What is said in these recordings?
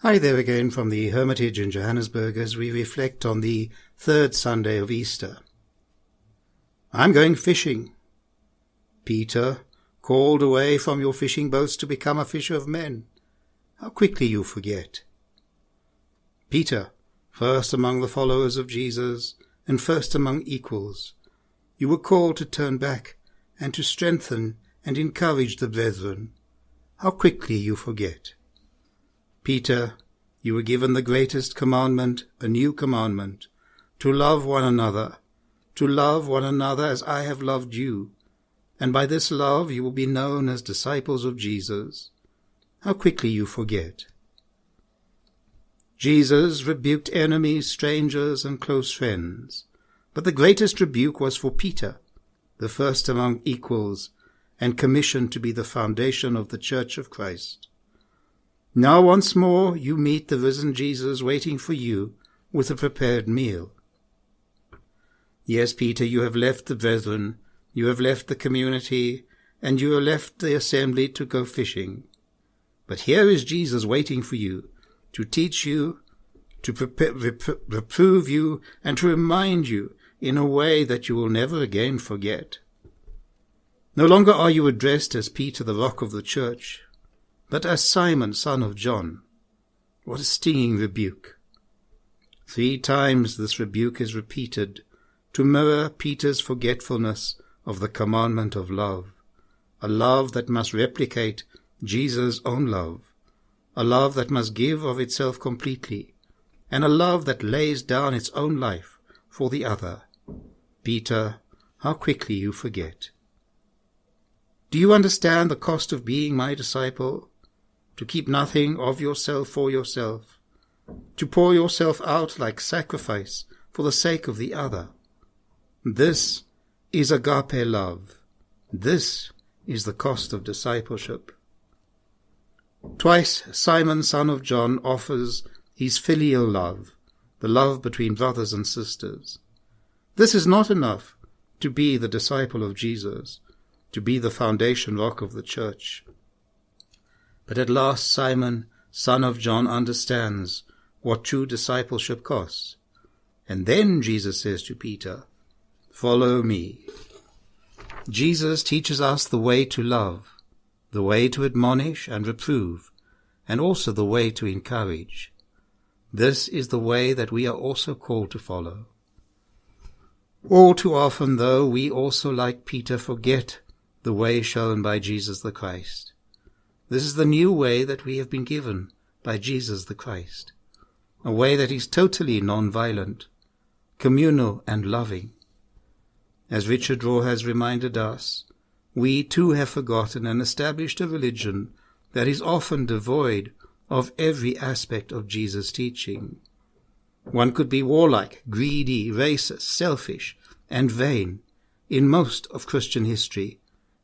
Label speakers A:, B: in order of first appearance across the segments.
A: Hi there again from the Hermitage in Johannesburg as we reflect on the third Sunday of Easter. I'm going fishing. Peter, called away from your fishing boats to become a fisher of men. How quickly you forget. Peter, first among the followers of Jesus and first among equals, you were called to turn back and to strengthen and encourage the brethren. How quickly you forget. Peter, you were given the greatest commandment, a new commandment, to love one another as I have loved you, and by this love you will be known as disciples of Jesus. How quickly you forget. Jesus rebuked enemies, strangers, and close friends, but the greatest rebuke was for Peter, the first among equals, and commissioned to be the foundation of the Church of Christ. Now once more you meet the risen Jesus waiting for you with a prepared meal. Yes, Peter, you have left the brethren, you have left the community, and you have left the assembly to go fishing. But here is Jesus waiting for you, to teach you, to reprove you, and to remind you in a way that you will never again forget. No longer are you addressed as Peter, the rock of the church, but as Simon, son of John. What a stinging rebuke. 3 times this rebuke is repeated to mirror Peter's forgetfulness of the commandment of love, a love that must replicate Jesus' own love, a love that must give of itself completely, and a love that lays down its own life for the other. Peter, how quickly you forget. Do you understand the cost of being my disciple? To keep nothing of yourself for yourself, to pour yourself out like sacrifice for the sake of the other. This is agape love. This is the cost of discipleship. Twice Simon, son of John, offers his filial love, the love between brothers and sisters. This is not enough to be the disciple of Jesus, to be the foundation rock of the church. But at last Simon, son of John, understands what true discipleship costs. And then Jesus says to Peter, "Follow me." Jesus teaches us the way to love, the way to admonish and reprove, and also the way to encourage. This is the way that we are also called to follow. All too often, though, we also, like Peter, forget the way shown by Jesus the Christ. This is the new way that we have been given by Jesus the Christ, a way that is totally non-violent, communal and loving. As Richard Rohr has reminded us, we too have forgotten and established a religion that is often devoid of every aspect of Jesus' teaching. One could be warlike, greedy, racist, selfish, and vain in most of Christian history,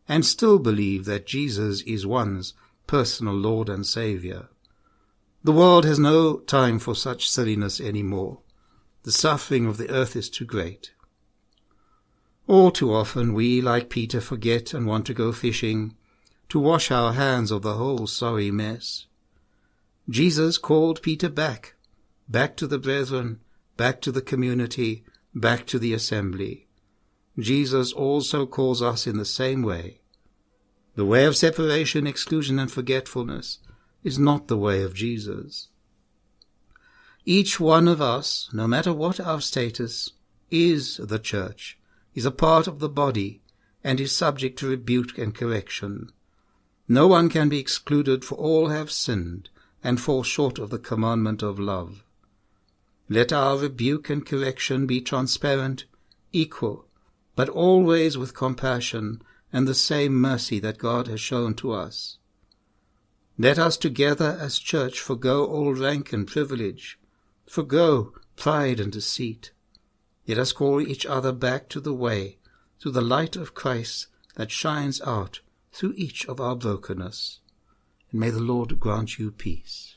A: and still believe that Jesus is one's personal Lord and Saviour. The world has no time for such silliness any more. The suffering of the earth is too great. All too often we, like Peter, forget and want to go fishing, to wash our hands of the whole sorry mess. Jesus called Peter back to the brethren, back to the community, back to the assembly. Jesus also calls us in the same way. The way of separation, exclusion, and forgetfulness is not the way of Jesus. Each one of us, no matter what our status, is the church, is a part of the body, and is subject to rebuke and correction. No one can be excluded, for all have sinned and fall short of the commandment of love. Let our rebuke and correction be transparent, equal, but always with compassion and the same mercy that God has shown to us. Let us together as church forego all rank and privilege, forego pride and deceit. Let us call each other back to the way, to the light of Christ that shines out through each of our brokenness. And may the Lord grant you peace.